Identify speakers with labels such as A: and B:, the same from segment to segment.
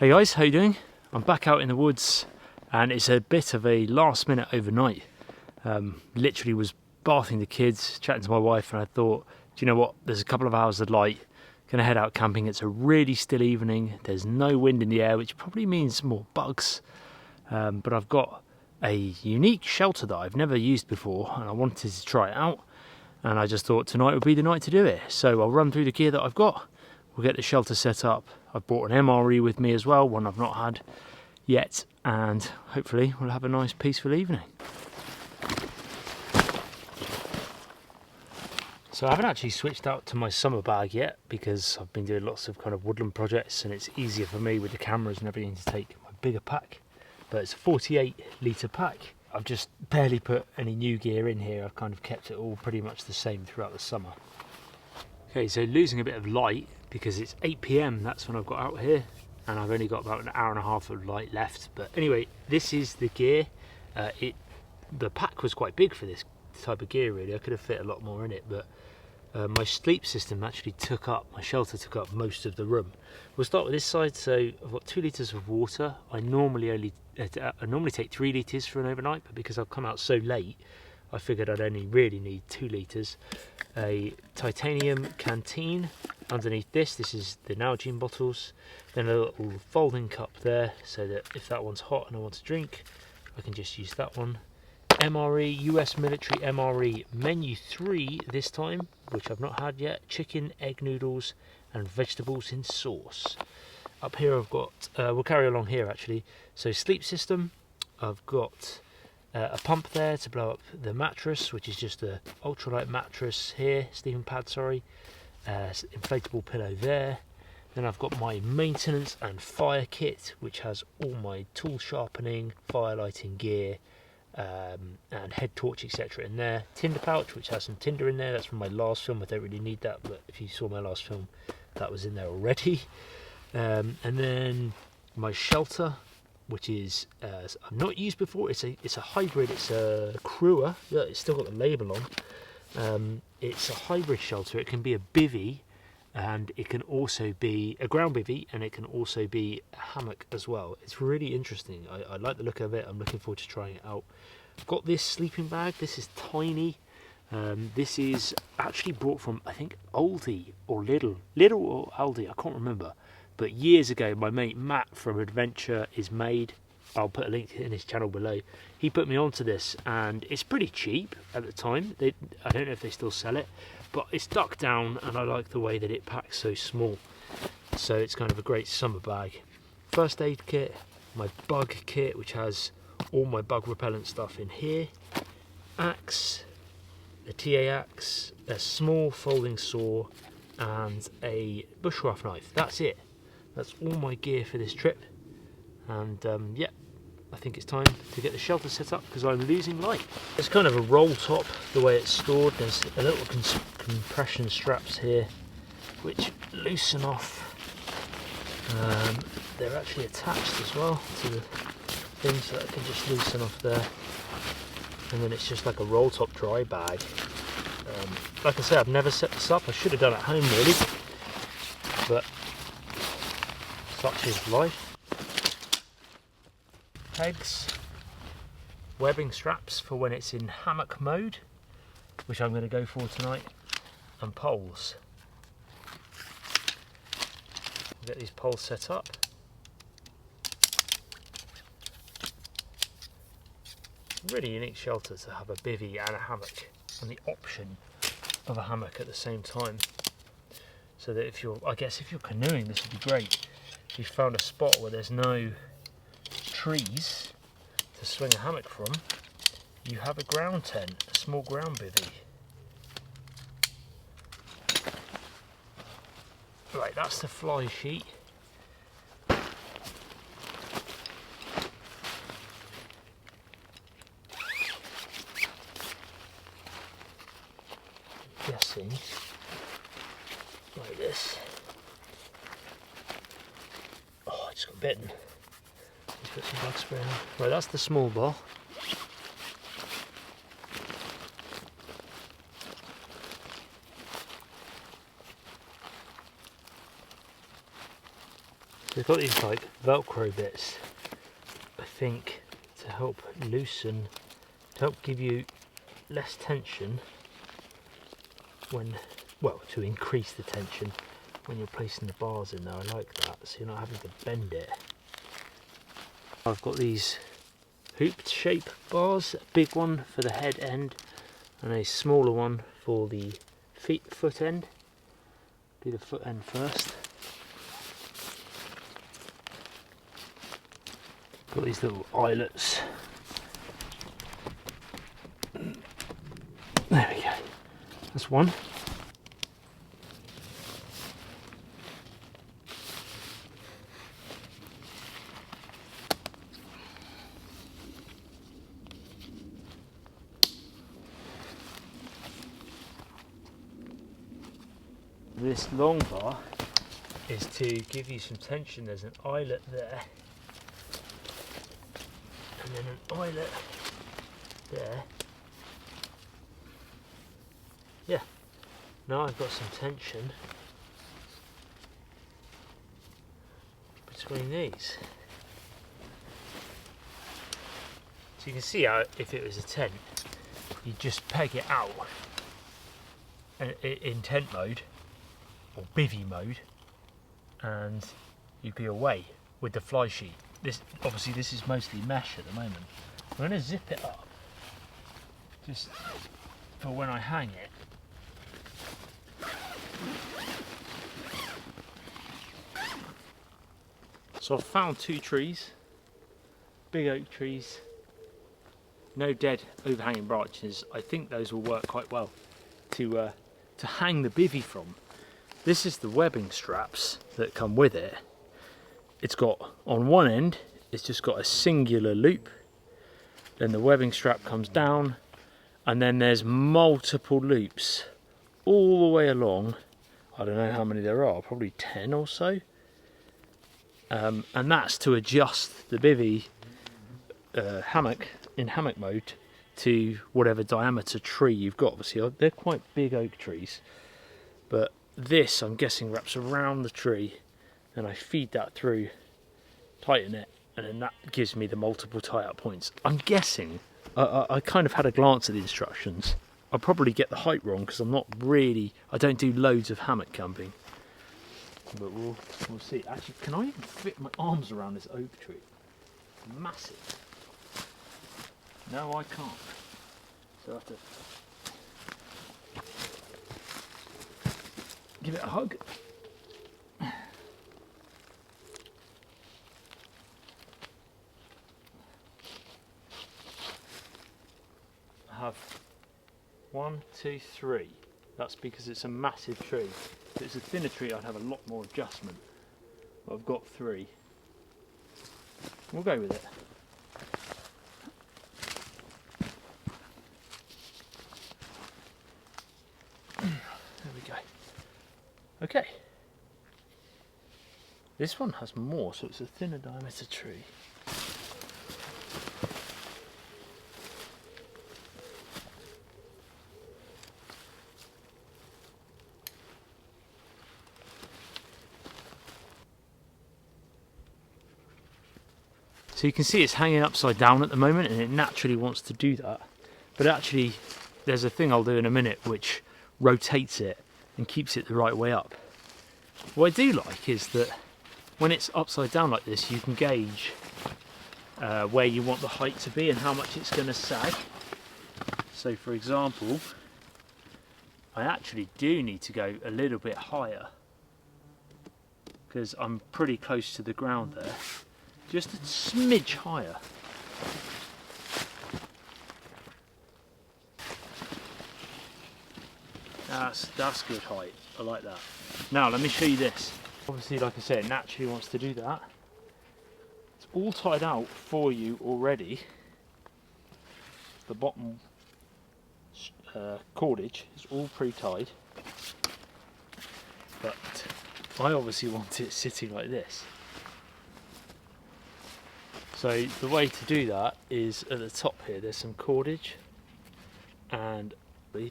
A: Hey guys, how you doing? I'm back out in the woods and it's a bit of a last minute overnight. Literally was bathing the kids, chatting to my wife, and I thought, do you know what, there's a couple of hours of light, gonna head out camping. It's a really still evening, there's no wind in the air, which probably means more bugs, but I've got a unique shelter that I've never used before and I wanted to try it out, and I just thought tonight would be the night to do it. So I'll run through the gear that I've got, we'll get the shelter set up. I've brought an MRE with me as well, one I've not had yet, and hopefully we'll have a nice peaceful evening. So I haven't actually switched out to my summer bag yet because I've been doing lots of kind of woodland projects and it's easier for me with the cameras and everything to take my bigger pack. But it's a 48 litre pack. I've just barely put any new gear in here. I've kind of kept it all pretty much the same throughout the summer. Okay, so losing a bit of light because it's 8 PM, that's when I've got out here, and I've only got about an hour and a half of light left. But anyway, this is the gear. The pack was quite big for this type of gear really. I could have fit a lot more in it, but my sleep system actually my shelter took up most of the room. We'll start with this side. So I've got 2 litres of water. I normally take 3 litres for an overnight, but because I've come out so late, I figured I'd only really need 2 litres. A titanium canteen underneath this is the Nalgene bottles. Then a little folding cup there, so that if that one's hot and I want to drink, I can just use that one. MRE, US military MRE menu 3 this time, which I've not had yet. Chicken, egg noodles and vegetables in sauce. Up here I've got, we'll carry along here actually. So sleep system, I've got a pump there to blow up the mattress, which is just a ultralight mattress here, sleeping pad, sorry. Inflatable pillow there. Then I've got my maintenance and fire kit, which has all my tool sharpening, fire lighting gear, and head torch, etc. in there. Tinder pouch, which has some tinder in there. That's from my last film. I don't really need that, but if you saw my last film, that was in there already. And then my shelter, which is I've not used before. It's a hybrid. It's a Crewer. Yeah, it's still got the label on. It's a hybrid shelter. It can be a bivy, and it can also be a ground bivy, and it can also be a hammock as well. It's really interesting. I like the look of it. I'm looking forward to trying it out. I've got this sleeping bag. This is tiny. This is actually brought from, I think, Aldi or Lidl or Aldi, I can't remember. But years ago, my mate Matt from Adventure is Made, I'll put a link in his channel below, he put me onto this, and it's pretty cheap at the time. I don't know if they still sell it, but it's ducked down and I like the way that it packs so small. So it's kind of a great summer bag. First aid kit, my bug kit, which has all my bug repellent stuff in here. Axe, a TA axe, a small folding saw and a bushcraft knife. That's it. That's all my gear for this trip. And yeah, I think it's time to get the shelter set up because I'm losing light. It's kind of a roll top the way it's stored. There's a little compression straps here which loosen off. They're actually attached as well to the thing, so that I can just loosen off there. And then it's just like a roll top dry bag. Like I say, I've never set this up. I should have done it at home really, but such is life. Pegs, webbing straps for when it's in hammock mode, which I'm going to go for tonight, and poles. We'll get these poles set up. Really unique shelter to have a bivvy and a hammock, and the option of a hammock at the same time. So that if you're canoeing, this would be great. If you found a spot where there's no trees to swing a hammock from, you have a ground tent, a small ground bivvy. Right, that's the fly sheet. Guessing like this. Oh, I just got bitten. Let's put some bug spray on. Right, that's the small ball. They've got these like Velcro bits, I think, to help loosen, to help give you less tension when, well, to increase the tension when you're placing the bars in there. I like that, so you're not having to bend it. I've got these hooped shape bars, a big one for the head end and a smaller one for the foot end. Do the foot end first. Got these little eyelets. There we go. That's one. This long bar is to give you some tension. There's an eyelet there, and then an eyelet there. Yeah, now I've got some tension between these. So you can see how if it was a tent, you just peg it out in tent mode or bivy mode, and you'd be away with the fly sheet. This obviously this is mostly mesh at the moment. I'm going to zip it up just for when I hang it. So I've found 2 trees, big oak trees, no dead overhanging branches. I think those will work quite well to hang the bivy from. This is the webbing straps that come with it. It's got, on one end, it's just got a singular loop. Then the webbing strap comes down, and then there's multiple loops all the way along. I don't know how many there are, probably 10 or so. And that's to adjust the bivy hammock in hammock mode to whatever diameter tree you've got. Obviously, they're quite big oak trees, but this, I'm guessing, wraps around the tree, and I feed that through, tighten it, and then that gives me the multiple tie-up points. I'm guessing, I kind of had a glance at the instructions. I'll probably get the height wrong because I'm not really, I don't do loads of hammock camping. But we'll see. Actually, can I even fit my arms around this oak tree? It's massive. No, I can't. So I have to give it a hug. I have 1, 2, 3. That's because it's a massive tree. If it's a thinner tree, I'd have a lot more adjustment. But I've got 3. We'll go with it. There we go. Okay. This one has more, so it's a thinner diameter tree. So you can see it's hanging upside down at the moment, and it naturally wants to do that. But actually, there's a thing I'll do in a minute which rotates it and keeps it the right way up. What I do like is that when it's upside down like this, you can gauge where you want the height to be and how much it's going to sag. So for example, I actually do need to go a little bit higher because I'm pretty close to the ground there. Just a smidge higher. That's good height. I like that. Now let me show you this. Obviously, like I said, it naturally wants to do that. It's all tied out for you already. The bottom cordage is all pre-tied, but I obviously want it sitting like this. So the way to do that is at the top here there's some cordage, and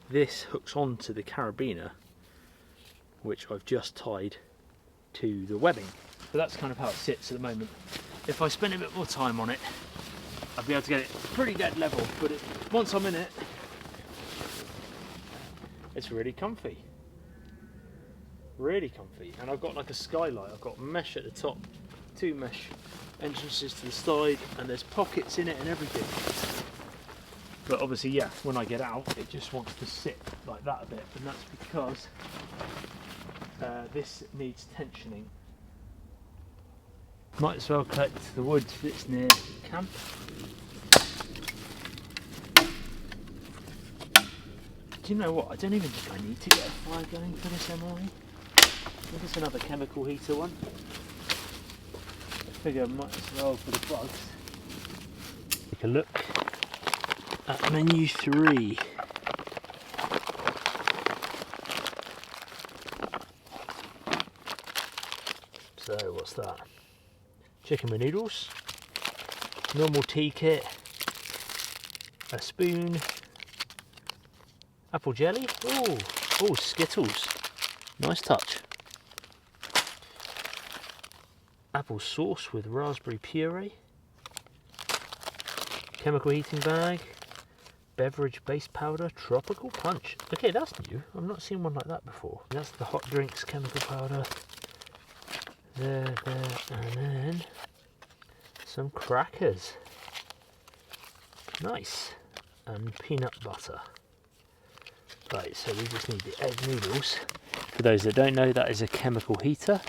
A: this hooks onto the carabiner, which I've just tied to the webbing. But that's kind of how it sits at the moment. If I spend a bit more time on it, I'll be able to get it pretty dead level, but once I'm in it, it's really comfy. Really comfy. And I've got like a skylight, I've got mesh at the top, 2 mesh entrances to the side, and there's pockets in it and everything. But obviously, yeah, when I get out, it just wants to sit like that a bit, and that's because this needs tensioning. Might as well collect the wood that's near camp. Do you know what? I don't even think I need to get a fire going for this MRE. I think it's another chemical heater one. I figure I might as well for the bugs. Take a look at menu 3. So what's that? Chicken with noodles, normal tea kit, a spoon, apple jelly, oh Skittles, nice touch. Apple sauce with raspberry puree, chemical heating bag, beverage base powder, tropical punch. Okay, that's new, I've not seen one like that before. That's the hot drinks chemical powder. There, and then some crackers. Nice. And peanut butter. Right, so we just need the egg noodles. For those that don't know, that is a chemical heater.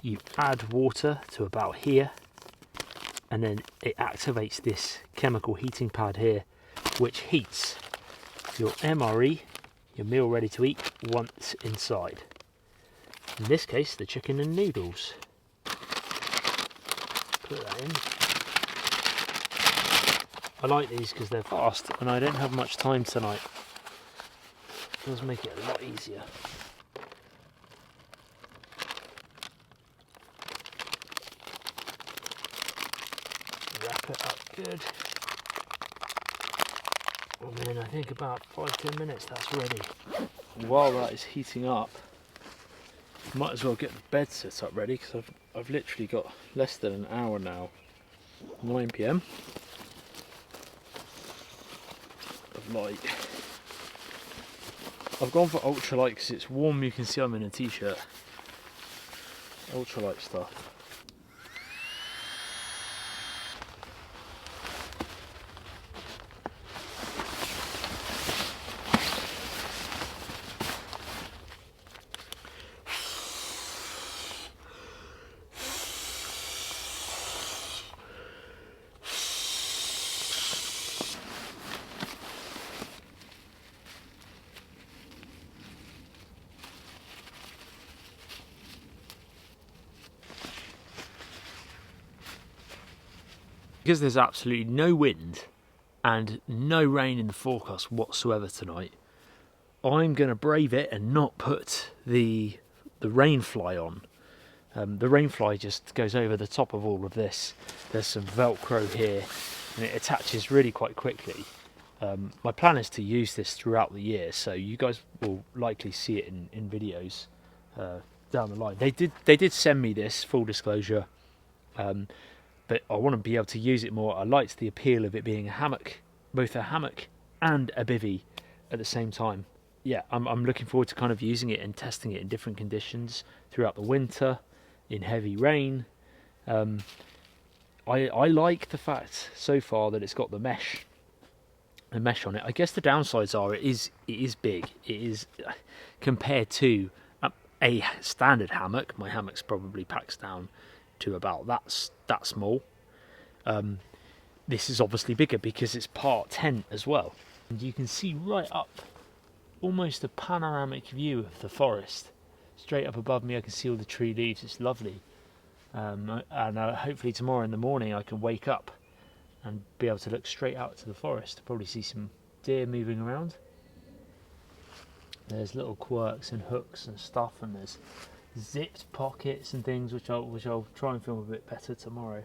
A: You add water to about here, and then it activates this chemical heating pad here, which heats your MRE, your meal ready to eat, once inside. In this case, the chicken and noodles. Put that in. I like these because they're fast and I don't have much time tonight. It does make it a lot easier. Wrap it up good. And then I think about 5-10 minutes that's ready. While that is heating up, might as well get the bed set up ready because I've literally got less than an hour now. 9 PM of light. I've gone for ultralight because it's warm. You can see I'm in a t-shirt. Ultralight stuff. Because there's absolutely no wind and no rain in the forecast whatsoever tonight, I'm going to brave it and not put the rain fly on. The rain fly just goes over the top of all of this. There's some Velcro here and it attaches really quite quickly. My plan is to use this throughout the year, so you guys will likely see it in videos down the line. They did send me this, full disclosure. But I want to be able to use it more. I liked the appeal of it being a hammock, both a hammock and a bivvy at the same time. Yeah, I'm looking forward to kind of using it and testing it in different conditions throughout the winter, in heavy rain. I like the fact so far that it's got the mesh on it. I guess the downsides are it is big. It is compared to a standard hammock. My hammock's probably packs down to about that small. This is obviously bigger because it's part tent as well, and you can see right up, almost a panoramic view of the forest. Straight up above me I can see all the tree leaves. It's lovely. And hopefully tomorrow in the morning I can wake up and be able to look straight out to the forest. Probably see some deer moving around. There's little quirks and hooks and stuff, and there's zipped pockets and things which I'll try and film a bit better tomorrow.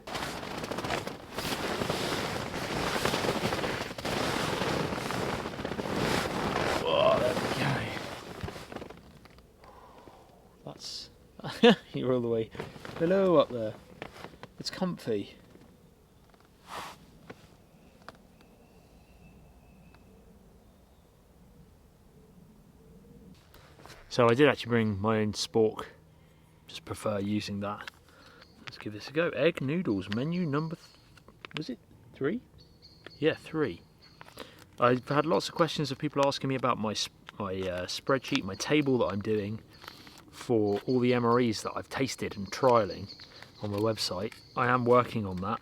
A: Oh, there we go. That's you're all the way Hello up there. It's comfy. So I did actually bring my own spork. Just prefer using that. Let's give this a go. Egg noodles, menu number, was it 3? Yeah, 3. I've had lots of questions of people asking me about my spreadsheet, my table that I'm doing for all the MREs that I've tasted and trialling on my website. I am working on that.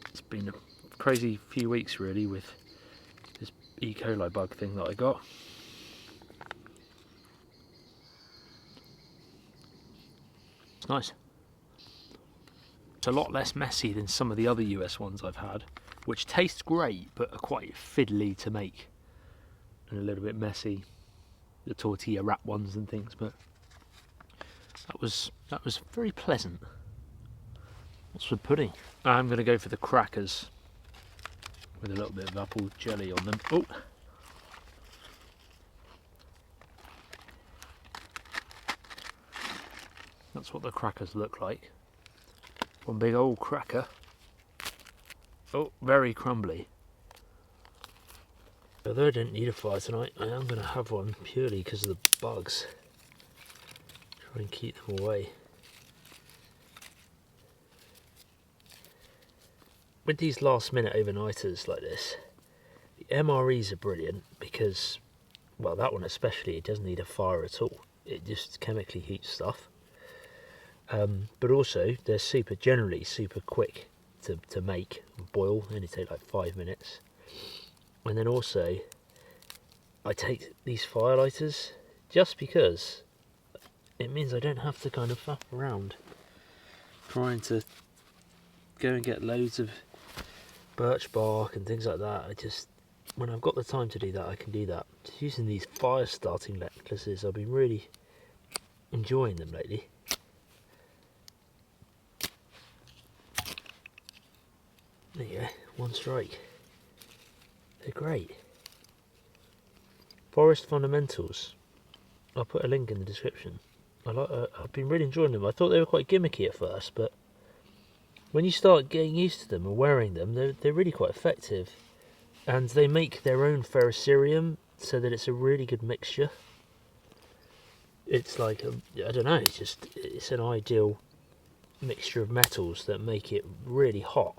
A: It's been a crazy few weeks really with this E. coli bug thing that I got. It's nice. It's a lot less messy than some of the other US ones I've had, which taste great but are quite fiddly to make and a little bit messy, the tortilla wrap ones and things, but that was very pleasant. What's for pudding? I'm going to go for the crackers with a little bit of apple jelly on them. Oh, that's what the crackers look like. One big old cracker. Oh, very crumbly. Although I don't need a fire tonight, I am going to have one purely because of the bugs. Try and keep them away. With these last minute overnighters like this, the MREs are brilliant because, well, that one especially, it doesn't need a fire at all. It just chemically heats stuff. But also they're generally super quick to make and boil. They only take like 5 minutes. And then also I take these firelighters just because it means I don't have to kind of faff around trying to go and get loads of birch bark and things like that. When I've got the time to do that, I can do that. Just using these fire starting necklaces, I've been really enjoying them lately. There you go, one strike. They're great. Forest Fundamentals. I'll put a link in the description. I've been really enjoying them. I thought they were quite gimmicky at first, but when you start getting used to them and wearing them, they're really quite effective. And they make their own ferrocerium so that it's a really good mixture. It's like, I don't know, it's an ideal mixture of metals that make it really hot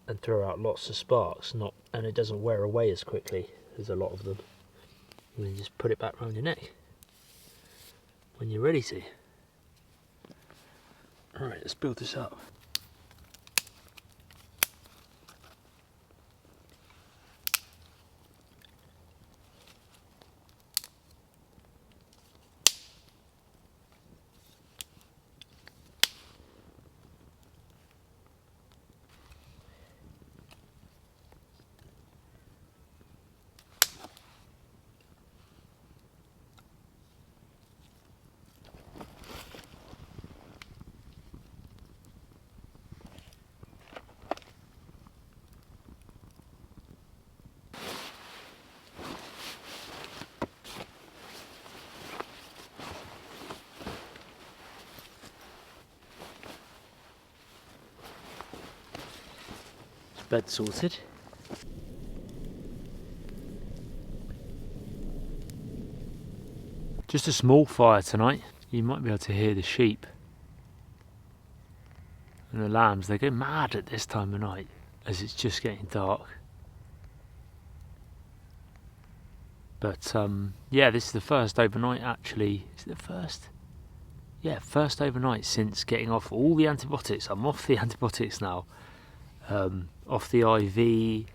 A: and throw out lots of sparks, and it doesn't wear away as quickly as a lot of them. And then just put it back around your neck when you're ready to. Alright, let's build this up. Bed sorted. Just a small fire tonight. You might be able to hear the sheep and the lambs. They go mad at this time of night as it's just getting dark. But yeah, this is the first overnight actually. Is it the first? Yeah, first overnight since getting off all the antibiotics. I'm off the antibiotics now. Off the IV,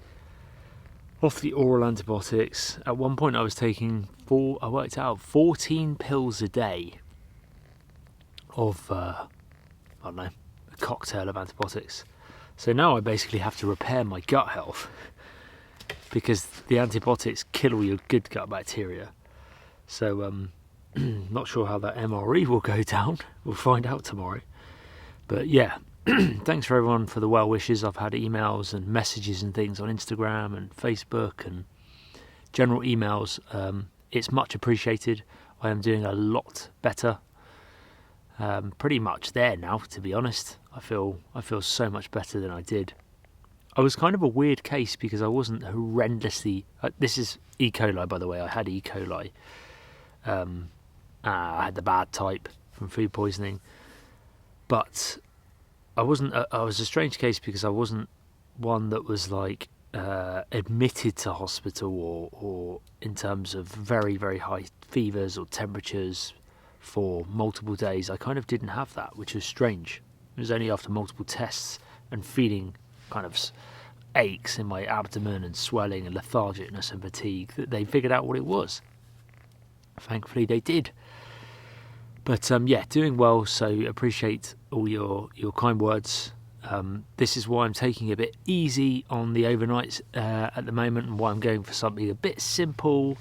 A: off the oral antibiotics. At one point I was taking 14 pills a day of, I don't know, a cocktail of antibiotics. So now I basically have to repair my gut health because the antibiotics kill all your good gut bacteria. So not sure how that MRE will go down. We'll find out tomorrow. But yeah, thanks for everyone for the well wishes. I've had emails and messages and things on Instagram and Facebook and general emails. It's much appreciated. I am doing a lot better. Pretty much there now, to be honest. I feel so much better than I did. I was kind of a weird case because I wasn't horrendously... this is E. coli, by the way. I had E. coli. I had the bad type from food poisoning. But I wasn't... I was a strange case because I wasn't one that was like admitted to hospital or in terms of very, very high fevers or temperatures for multiple days. I kind of didn't have that, which was strange. It was only after multiple tests and feeling kind of aches in my abdomen and swelling and lethargicness and fatigue that they figured out what it was. Thankfully they did. But yeah, doing well, so appreciate all your kind words. This is why I'm taking it a bit easy on the overnights at the moment, and why I'm going for something a bit simple,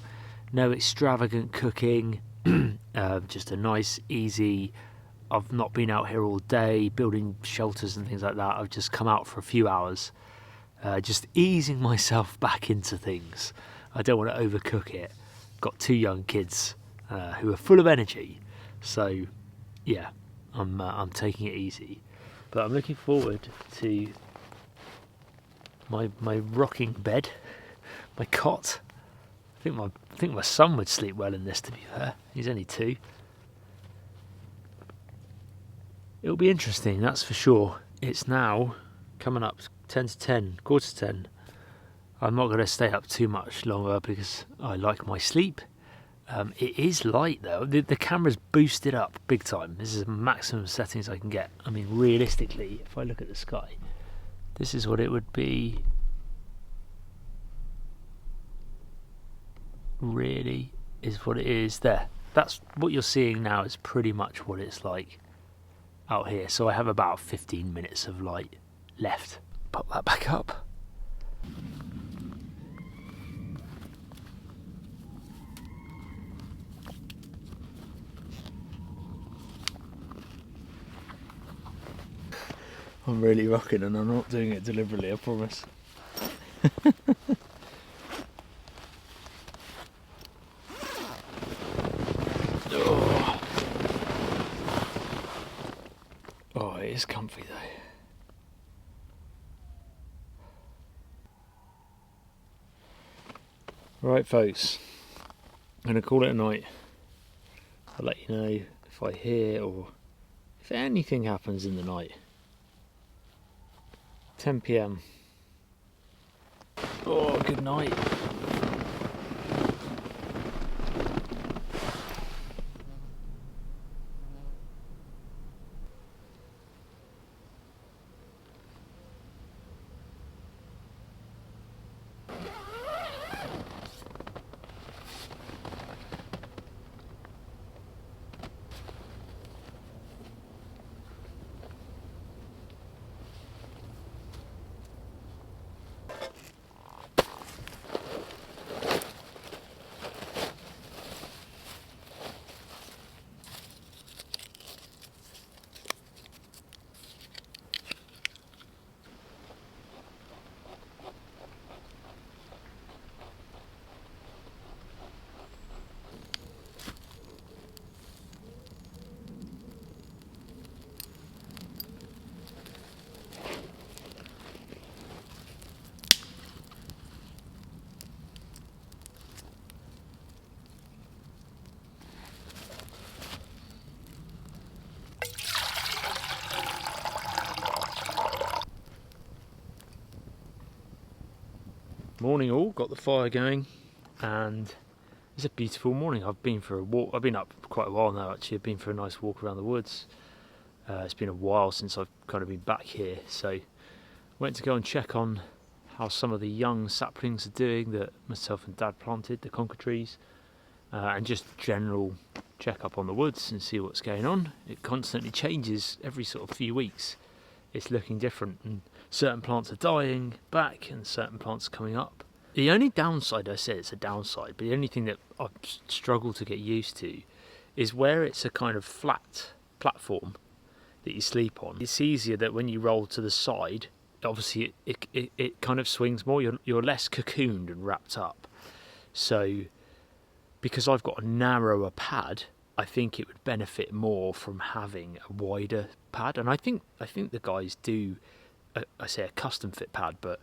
A: no extravagant cooking, just a nice, easy... I've not been out here all day building shelters and things like that. I've just come out for a few hours, just easing myself back into things. I don't want to overcook it. Got 2 young kids who are full of energy, so yeah, I'm taking it easy. But I'm looking forward to my rocking bed, my cot. I think my son would sleep well in this, to be fair. He's only 2. It'll be interesting, that's for sure. It's now coming up 10 to 10, quarter to 10. I'm not going to stay up too much longer because I like my sleep. It is light though. The camera's boosted up big time. This is the maximum settings I can get. I mean, realistically, if I look at the sky, this is what it would be. Really is what it is there. That's what you're seeing now is pretty much what it's like out here. So I have about 15 minutes of light left. Pop that back up. I'm really rocking and I'm not doing it deliberately, I promise. Oh, it is comfy though. Right folks, I'm going to call it a night. I'll let you know if I hear or if anything happens in the night. 10 PM. Oh, good night. Morning all, got the fire going and it's a beautiful morning. I've been for a walk. I've been up quite a while now actually. I've been for a nice walk around the woods. It's been a while since I've kind of been back here, so went to go and check on how some of the young saplings are doing that myself and Dad planted, the conker trees, and just general check up on the woods and see what's going on. It constantly changes every sort of few weeks. It's looking different and certain plants are dying back and certain plants are coming up. The only downside, I say it's a downside, but the only thing that I've struggled to get used to is where it's a kind of flat platform that you sleep on. It's easier that when you roll to the side, obviously it kind of swings more. You're less cocooned and wrapped up. So because I've got a narrower pad, I think it would benefit more from having a wider pad. And I think the guys do, I say a custom fit pad, but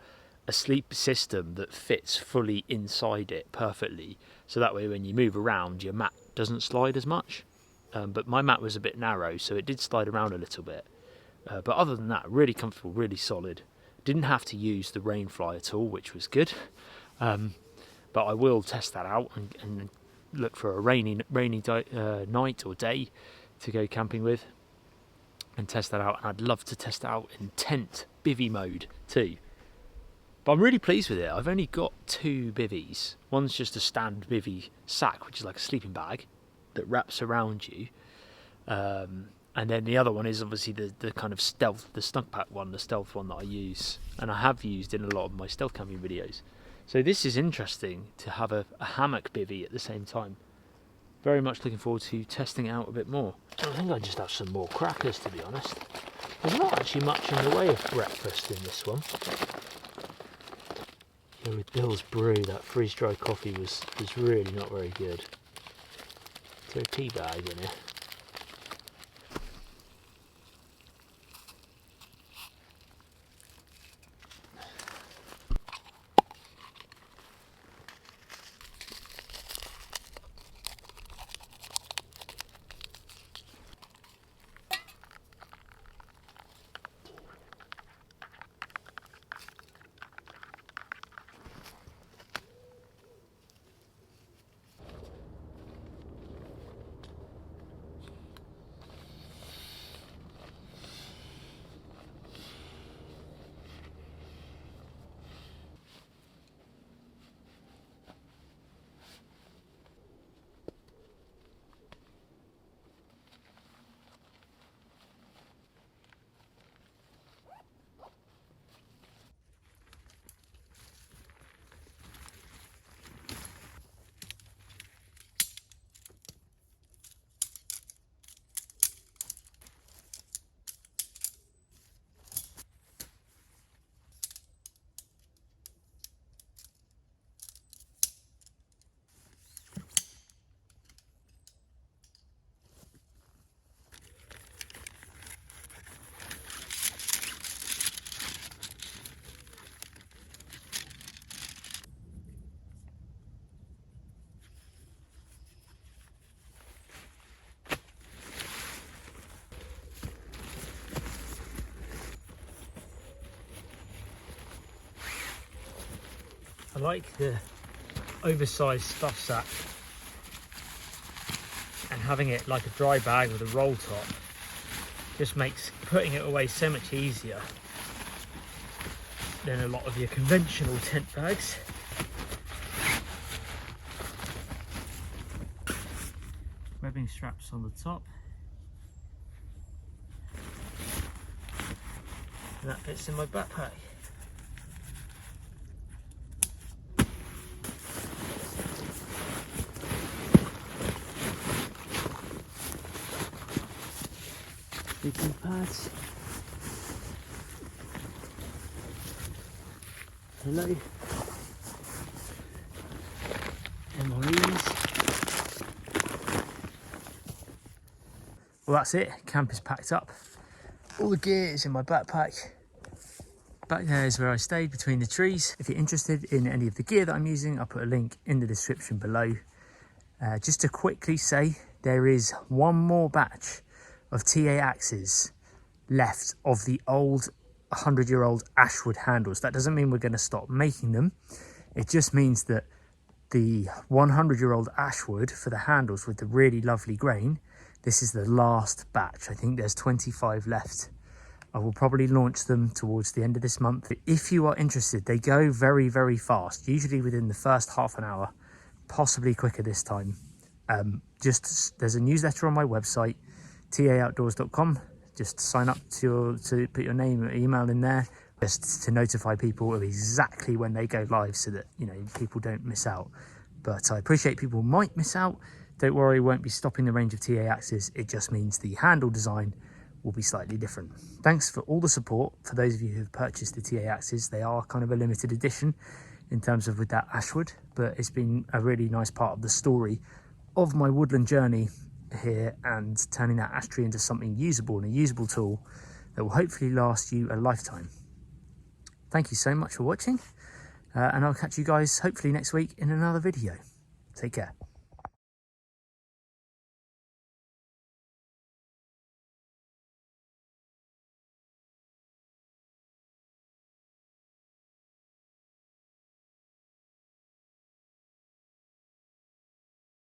A: a sleep system that fits fully inside it perfectly, so that way when you move around your mat doesn't slide as much. But my mat was a bit narrow, so it did slide around a little bit. But other than that, really comfortable, really solid. Didn't have to use the Rainfly at all, which was good. But I will test that out and look for a rainy night or day to go camping with and test that out. And I'd love to test it out in tent bivy mode too. But I'm really pleased with it. I've only got 2 bivies. One's just a standard bivy sack, which is like a sleeping bag that wraps around you. And then the other one is obviously the kind of stealth, the snug pack one, the stealth one that I use. And I have used in a lot of my stealth camping videos. So this is interesting to have a hammock bivy at the same time. Very much looking forward to testing it out a bit more. I think I just have some more crackers, to be honest. There's not actually much in the way of breakfast in this one. Yeah, with Bill's brew, that freeze-dried coffee was really not very good. Is there a tea bag in here? I like the oversized stuff sack and having it like a dry bag with a roll top just makes putting it away so much easier than a lot of your conventional tent bags. Webbing straps on the top, and that fits in my backpack. Sleeping pads. Hello. MREs. Well, that's it. Camp is packed up. All the gear is in my backpack. Back there is where I stayed between the trees. If you're interested in any of the gear that I'm using, I'll put a link in the description below. Just to quickly say, there is one more batch of TA axes left of the old 100-year-old ashwood handles. That doesn't mean we're going to stop making them. It just means that the 100-year-old ashwood for the handles with the really lovely grain, this is the last batch. I think there's 25 left. I will probably launch them towards the end of this month. If you are interested, they go very, very fast, usually within the first half an hour, possibly quicker this time. There's a newsletter on my website, taoutdoors.com. Just sign up to put your name or email in there, just to notify people of exactly when they go live, so that people don't miss out. But I appreciate people might miss out. Don't worry, won't be stopping the range of TA axes. It just means the handle design will be slightly different. Thanks for all the support. For those of you who have purchased the TA axes, they are kind of a limited edition in terms of with that ashwood, but it's been a really nice part of the story of my woodland journey here and turning that ash tree into something usable and a usable tool that will hopefully last you a lifetime. Thank you so much for watching, and I'll catch you guys hopefully next week in another video. Take care.